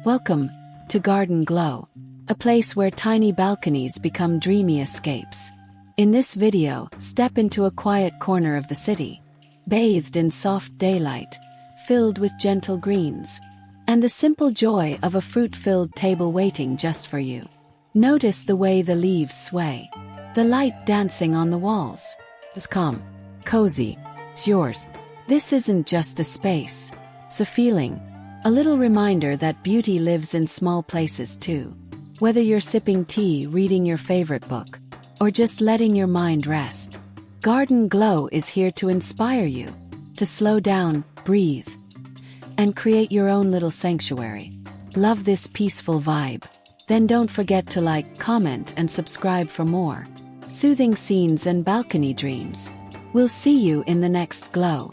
Welcome to Garden Glow, a place where tiny balconies become dreamy escapes. In this video, step into a quiet corner of the city, bathed in soft daylight, filled with gentle greens, and the simple joy of a fruit-filled table waiting just for you. Notice the way the leaves sway, the light dancing on the walls. It's calm, cozy, it's yours. This isn't just a space, it's a feeling. A little reminder that beauty lives in small places too. Whether you're sipping tea, reading your favorite book, or just letting your mind rest, Garden Glow is here to inspire you to slow down, breathe, and create your own little sanctuary. Love this peaceful vibe? Then don't forget to like, comment, and subscribe for more soothing scenes and balcony dreams. We'll see you in the next glow.